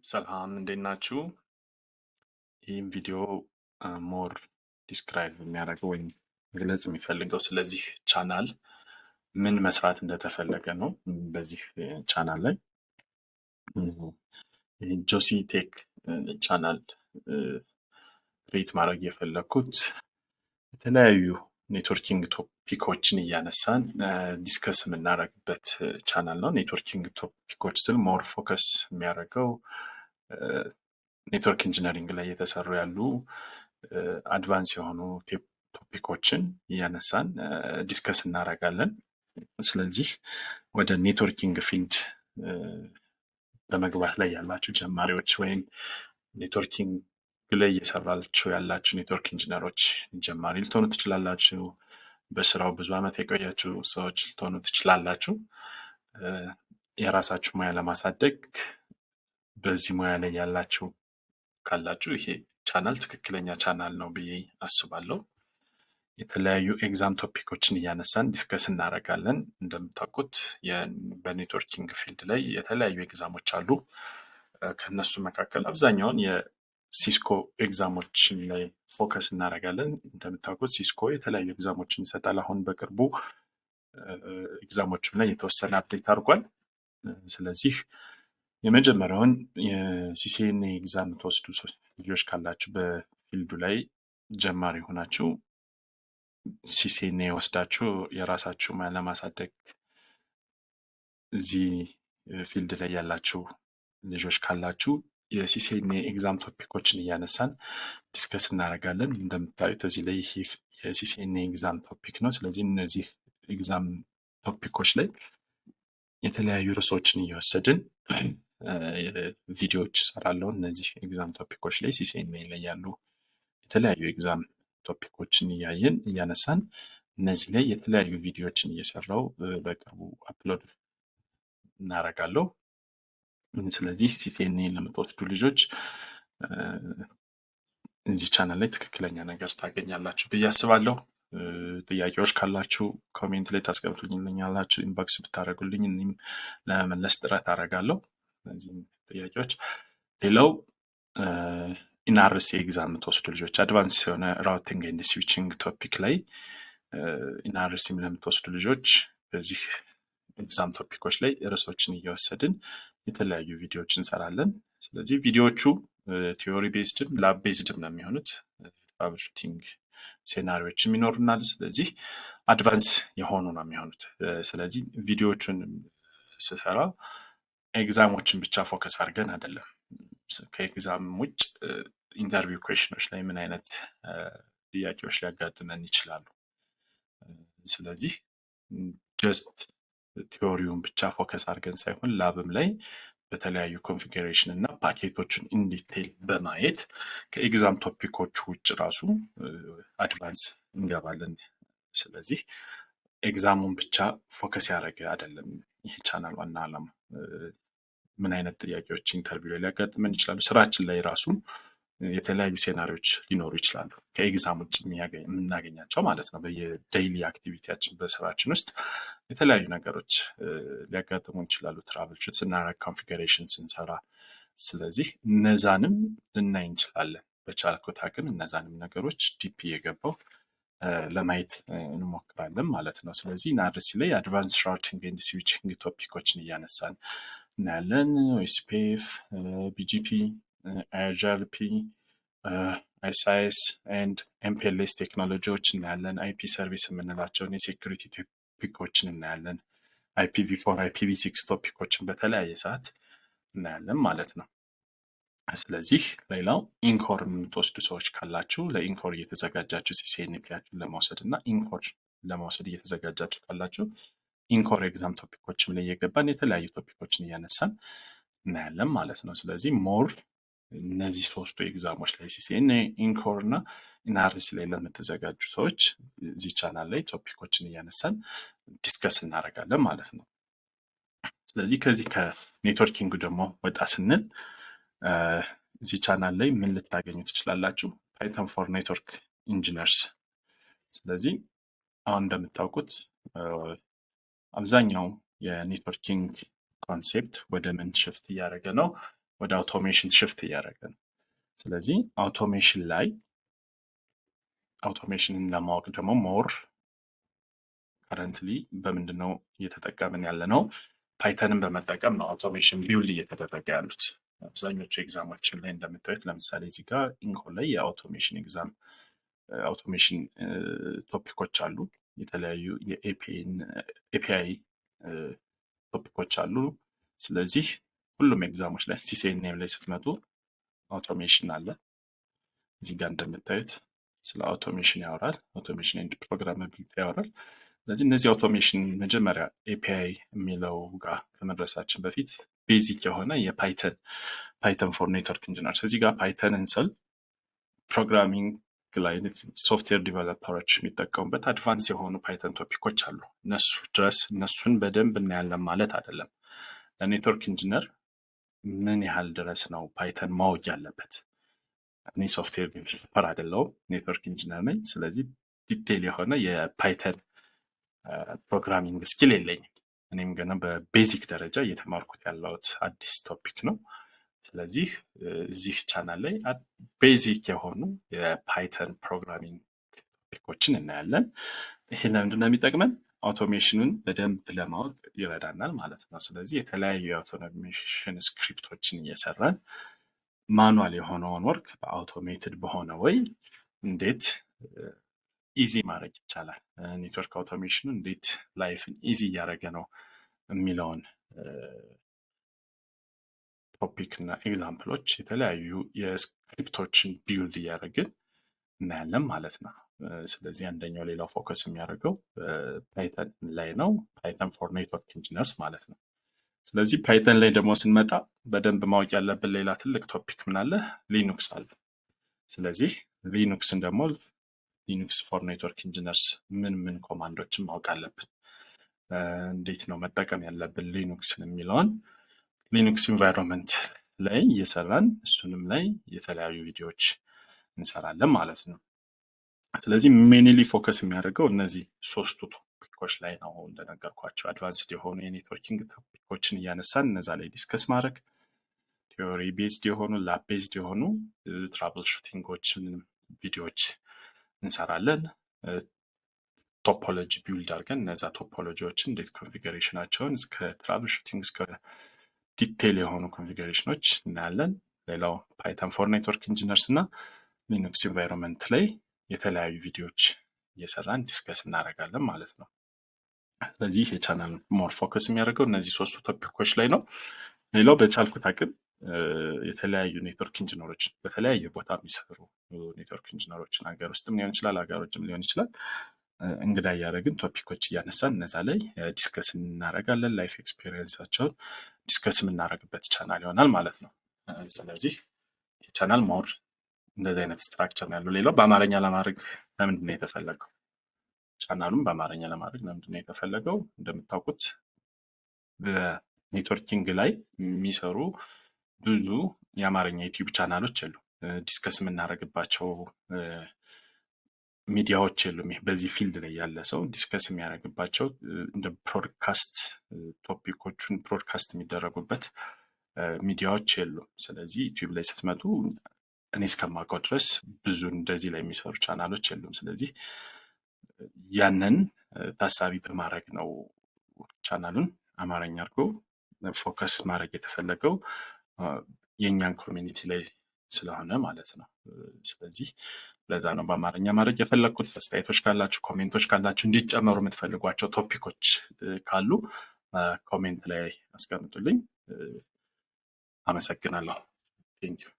ሰላም እንዴት ናችሁ? ይህም ቪዲዮ ሞር ዲስክራይብ የሚያደርገው ወይም መግለጽ የሚፈልገው ስለዚህ ቻናል ምን መስራት እንደተፈለገ ነው። በዚህ ቻናል ላይ ጆሲ ቴክ ቻናል ሬት ማድረግ የፈለኩት የተለያዩ ኔትወርኪንግ ቶፒኮችን እያነሳን ዲስከስ የምናደርግበት ቻናል ነው። ኔትወርኪንግ ቶፒኮች ስል ሞር ፎከስ የሚያደርገው ኔትወርክ ኢንጂነሪንግ ላይ የተሰሩ ያሉ አድቫንስ የሆኑ ቶፒኮችን እያነሳን ዲስከስ እናደርጋለን። ስለዚህ ወደ ኔትወርኪንግ ፊልድ በመግባት ላይ ያላችሁ ጀማሪዎች ወይም ኔትወርኪንግ ላይ እየሰራችሁ ያላችሁ ኔትወርክ ኢንጂነሮች ጀማሪ ልትሆኑ ትችላላችሁ። በስራው ብዙ ዓመት የቆያችሁ ሰዎች ልትሆኑ ትችላላችሁ። የራሳችሁ ሙያ ለማሳደግ በዚህ ሙያ ላይ ያላችሁ ካላችሁ ይሄ ቻናል ትክክለኛ ቻናል ነው ብዬ አስባለሁ። የተለያዩ ኤግዛም ቶፒኮችን እያነሳን ዲስከስ እናደርጋለን። እንደምታውቁት በኔትወርኪንግ ፊልድ ላይ የተለያዩ ኤግዛሞች አሉ። ከነሱ መካከል አብዛኛውን የሲስኮ ኤግዛሞችን ላይ ፎከስ እናደርጋለን። እንደምታውቁት ሲስኮ የተለያዩ ኤግዛሞችን ይሰጣል። አሁን በቅርቡ ኤግዛሞቹ ላይ የተወሰነ አፕዴት አድርጓል። ስለዚህ የመጀመሪያውን የሲሲኤንኤ ኤግዛም ተወስዱ ልጆች ካላችሁ በፊልዱ ላይ ጀማሪ ሆናችሁ ሲሲኤንኤ ወስዳችሁ የራሳችሁ ሙያ ለማሳደግ እዚህ ፊልድ ላይ ያላችሁ ልጆች ካላችሁ የሲሲኤንኤ ኤግዛም ቶፒኮችን እያነሳን ዲስከስ እናደርጋለን። እንደምታዩት እዚህ ላይ የሲሲኤንኤ ኤግዛም ቶፒክ ነው። ስለዚህ እነዚህ ኤግዛም ቶፒኮች ላይ የተለያዩ ርዕሶችን እየወሰድን ቪዲዮዎች እሰራለሁ። እነዚህ ኤግዛም ቶፒኮች ላይ ሲሲኤንኤ ላይ ያሉ የተለያዩ ኤግዛም ቶፒኮችን እያየን እያነሳን እነዚህ ላይ የተለያዩ ቪዲዮዎችን እየሰራው በቅርቡ አፕሎድ እናደርጋለሁ። ስለዚህ ሲሲኤንኤ ለምትወስዱ ልጆች እዚህ ቻናል ላይ ትክክለኛ ነገር ታገኛላችሁ ብዬ አስባለሁ። ጥያቄዎች ካላችሁ ኮሜንት ላይ ታስቀምጡልኛላችሁ። ኢንቦክስ ብታደርጉልኝ እኔም ለመመለስ ጥረት አደርጋለሁ እነዚህም ጥያቄዎች። ሌላው ኢንአርሲ ኤግዛም የምትወስዱ ልጆች አድቫንስ የሆነ ራውቲንግ ኤንድ ስዊቺንግ ቶፒክ ላይ ኢንአርሲም ለምትወስዱ ልጆች በዚህ ኤግዛም ቶፒኮች ላይ ርዕሶችን እየወሰድን የተለያዩ ቪዲዮዎች እንሰራለን። ስለዚህ ቪዲዮዎቹ ቲዮሪ ቤዝድም ላብ ቤዝድም ነው የሚሆኑት። ትራብልሹቲንግ ሴናሪዎችም ይኖሩናል። ስለዚህ አድቫንስ የሆኑ ነው የሚሆኑት። ስለዚህ ቪዲዮዎቹን ስሰራ ኤግዛሞችን ብቻ ፎከስ አድርገን አይደለም። ከኤግዛም ውጭ ኢንተርቪው ኩዌሽኖች ላይ ምን አይነት ጥያቄዎች ሊያጋጥመን ይችላሉ። ስለዚህ ጀስት ቲዮሪውን ብቻ ፎከስ አድርገን ሳይሆን ላብም ላይ በተለያዩ ኮንፊግሬሽን እና ፓኬቶችን ኢንዲቴይል በማየት ከኤግዛም ቶፒኮች ውጭ ራሱ አድቫንስ እንገባለን። ስለዚህ ኤግዛሙን ብቻ ፎከስ ያደረገ አይደለም ይህ ቻናል ዋና ዓላማ። ምን አይነት ጥያቄዎች ኢንተርቪው ላይ ሊያጋጥመን ይችላሉ፣ ስራችን ላይ ራሱ የተለያዩ ሴናሪዎች ሊኖሩ ይችላሉ ከኤግዛም ውጭ የምናገኛቸው ማለት ነው። በየዴይሊ አክቲቪቲያችን በስራችን ውስጥ የተለያዩ ነገሮች ሊያጋጥሙ ይችላሉ ትራብልሹት ስናደርግ፣ ኮንፊግሬሽን ስንሰራ። ስለዚህ እነዛንም ልናይ እንችላለን። በቻልኩት አቅም እነዛንም ነገሮች ዲፕ እየገባው ለማየት እንሞክራለን ማለት ነው። ስለዚህ ኢንአርሲ ላይ አድቫንስ ራውቲንግ ኤንድ ስዊቺንግ ቶፒኮችን እያነሳን እናያለን። ኦኤስፒኤፍ፣ ቢጂፒ፣ አይአርፒ፣ አይኤስአይኤስ ኤንድ ኤምፒኤልኤስ ቴክኖሎጂዎች እናያለን። አይፒ ሰርቪስ የምንላቸውን የሴኩሪቲ ቶፒኮችን እናያለን። አይፒቪ4፣ አይፒቪ6 ቶፒኮችን በተለያየ ሰዓት እናያለን ማለት ነው። ስለዚህ ሌላው ኢንኮር የምትወስዱ ሰዎች ካላችሁ ለኢንኮር እየተዘጋጃችሁ ሲሲኤንፒያችሁን ለመውሰድ እና ኢንኮር ለመውሰድ እየተዘጋጃችሁ ካላችሁ ኢንኮር ኤግዛም ቶፒኮችም ላይ እየገባን የተለያዩ ቶፒኮችን እያነሳን እናያለን ማለት ነው። ስለዚህ ሞር እነዚህ ሶስቱ ኤግዛሞች ላይ ሲሲኤንኤ፣ ኢንኮር እና ኢንአርሲ ላይ ለምትዘጋጁ ሰዎች እዚህ ቻናል ላይ ቶፒኮችን እያነሳን ዲስከስ እናደርጋለን ማለት ነው። ስለዚህ ከዚህ ከኔትወርኪንግ ደግሞ ወጣ ስንል እዚህ ቻናል ላይ ምን ልታገኙ ትችላላችሁ? ፓይተን ፎር ኔትወርክ ኢንጂነርስ። ስለዚህ አሁን እንደምታውቁት አብዛኛው የኔትወርኪንግ ኮንሴፕት ወደ ምን ሽፍት እያደረገ ነው? ወደ አውቶሜሽን ሽፍት እያደረገ ነው። ስለዚህ አውቶሜሽንን ለማወቅ ደግሞ ሞር ከረንትሊ በምንድነው እየተጠቀምን ያለ ነው? ፓይተንን በመጠቀም ነው አውቶሜሽን ቢውልድ እየተደረገ ያሉት። አብዛኞቹ ኤግዛሞችን ላይ እንደምታዩት ለምሳሌ እዚህ ጋር ኢንኮር ላይ የአውቶሜሽን ኤግዛም አውቶሜሽን ቶፒኮች አሉ። የተለያዩ የኤፒአይ ቶፒኮች አሉ። ስለዚህ ሁሉም ኤግዛሞች ላይ ሲሲኤንኤ ላይ ስትመጡ አውቶሜሽን አለ። እዚህ ጋር እንደምታዩት ስለ አውቶሜሽን ያወራል። አውቶሜሽን ኤንድ ፕሮግራማቢሊቲ ያወራል። ስለዚህ እነዚህ አውቶሜሽን መጀመሪያ ኤፒአይ የሚለው ጋር ከመድረሳችን በፊት ቤዚክ የሆነ የፓይተን ፎር ኔትወርክ ኢንጂነርስ እዚህ ጋር ፓይተንን ስል ፕሮግራሚንግ ላይ ሶፍትዌር ዲቨሎፐሮች የሚጠቀሙበት አድቫንስ የሆኑ ፓይተን ቶፒኮች አሉ። እነሱን በደንብ እናያለን ማለት አይደለም። ለኔትወርክ ኢንጂነር ምን ያህል ድረስ ነው ፓይተን ማወቅ ያለበት? እኔ ሶፍትዌር ዲቨሎፐር አይደለሁም፣ ኔትወርክ ኢንጂነር ነኝ። ስለዚህ ዲቴይል የሆነ የፓይተን ፕሮግራሚንግ ስኪል የለኝም። እኔም ገና በቤዚክ ደረጃ እየተማርኩት ያለሁት አዲስ ቶፒክ ነው። ስለዚህ እዚህ ቻናል ላይ ቤዚክ የሆኑ የፓይተን ፕሮግራሚንግ ቶፒኮችን እናያለን። ይሄ ለምንድን ነው የሚጠቅመን? አውቶሜሽኑን በደንብ ለማወቅ ይረዳናል ማለት ነው። ስለዚህ የተለያዩ የአውቶሜሽን ስክሪፕቶችን እየሰራን ማኑዋል የሆነውን ወርክ በአውቶሜትድ በሆነ ወይ እንዴት ኢዚ ማድረግ ይቻላል፣ ኔትወርክ አውቶሜሽኑ እንዴት ላይፍን ኢዚ እያደረገ ነው የሚለውን ቶፒክ እና ኤግዛምፕሎች የተለያዩ የስክሪፕቶችን ቢውልድ እያደረግን እናያለን ማለት ነው። ስለዚህ አንደኛው ሌላው ፎከስ የሚያደርገው ፓይተን ላይ ነው፣ ፓይተን ፎር ኔትወርክ ኢንጂነርስ ማለት ነው። ስለዚህ ፓይተን ላይ ደግሞ ስንመጣ በደንብ ማወቅ ያለብን ሌላ ትልቅ ቶፒክ ምን አለ? ሊኑክስ አለ። ስለዚህ ሊኑክስን ደግሞ ሊኑክስ ፎር ኔትወርክ ኢንጂነርስ ምን ኮማንዶችን ማወቅ አለብን፣ እንዴት ነው መጠቀም ያለብን ሊኑክስን የሚለውን ሊኑክስ ኢንቫይሮንመንት ላይ እየሰራን እሱንም ላይ የተለያዩ ቪዲዮዎች እንሰራለን ማለት ነው። ስለዚህ ሜንሊ ፎከስ የሚያደርገው እነዚህ ሶስቱ ቶፒኮች ላይ ነው። እንደነገርኳቸው አድቫንስድ የሆኑ የኔትወርኪንግ ቶፒኮችን እያነሳን እነዛ ላይ ዲስከስ ማድረግ፣ ቲዮሪ ቤዝድ የሆኑ ላብ ቤዝድ የሆኑ ትራብል ሹቲንጎችን ቪዲዮዎች እንሰራለን። ቶፖሎጂ ቢውልድ አድርገን እነዛ ቶፖሎጂዎችን እንዴት ኮንፊገሬሽናቸውን እስከ ትራብል ሹቲንግ እስከ ዲቴይል የሆኑ ኮንፊገሬሽኖች እናያለን። ሌላው ፓይተን ፎር ኔትወርክ ኢንጂነርስ እና ሊኑክስ ኢንቫይሮንመንት ላይ የተለያዩ ቪዲዮዎች እየሰራን ዲስከስ እናደርጋለን ማለት ነው። ስለዚህ የቻናል ሞር ፎከስ የሚያደርገው እነዚህ ሶስቱ ቶፒኮች ላይ ነው። ሌላው በቻልኩት አቅም የተለያዩ ኔትወርክ ኢንጂነሮች በተለያየ ቦታ የሚሰሩ ኔትወርክ ኢንጂነሮችን ሀገር ውስጥም ሊሆን ይችላል፣ ሀገር ውጭም ሊሆን ይችላል፣ እንግዳ እያደረግን ቶፒኮች እያነሳን እነዛ ላይ ዲስከስ እናደርጋለን። ላይፍ ኤክስፔሪየንሳቸውን ዲስከስ የምናደርግበት ቻናል ይሆናል ማለት ነው። ስለዚህ የቻናል ሞር እንደዚህ አይነት ስትራክቸር ነው ያለው። ሌላው በአማርኛ ለማድረግ ለምንድን ነው የተፈለገው? ቻናሉን በአማርኛ ለማድረግ ለምንድን ነው የተፈለገው? እንደምታውቁት በኔትወርኪንግ ላይ የሚሰሩ ብዙ የአማርኛ ዩቲዩብ ቻናሎች የሉ፣ ዲስከስ የምናደርግባቸው ሚዲያዎች የሉም። በዚህ ፊልድ ላይ ያለ ሰው ዲስከስ የሚያደርግባቸው እንደ ብሮድካስት ቶፒኮቹን ብሮድካስት የሚደረጉበት ሚዲያዎች የሉም። ስለዚህ ዩቲዩብ ላይ ስትመጡ እኔ እስከማውቀው ድረስ ብዙ እንደዚህ ላይ የሚሰሩ ቻናሎች የሉም። ስለዚህ ያንን ታሳቢ በማድረግ ነው ቻናሉን አማርኛ አድርጎ ፎከስ ማድረግ የተፈለገው የእኛን ኮሚኒቲ ላይ ስለሆነ ማለት ነው። ስለዚህ ለዛ ነው በአማርኛ ማድረግ የፈለግኩት። አስተያየቶች ካላችሁ፣ ኮሜንቶች ካላችሁ፣ እንዲጨመሩ የምትፈልጓቸው ቶፒኮች ካሉ ኮሜንት ላይ አስቀምጡልኝ። አመሰግናለሁ። ቴንኪው።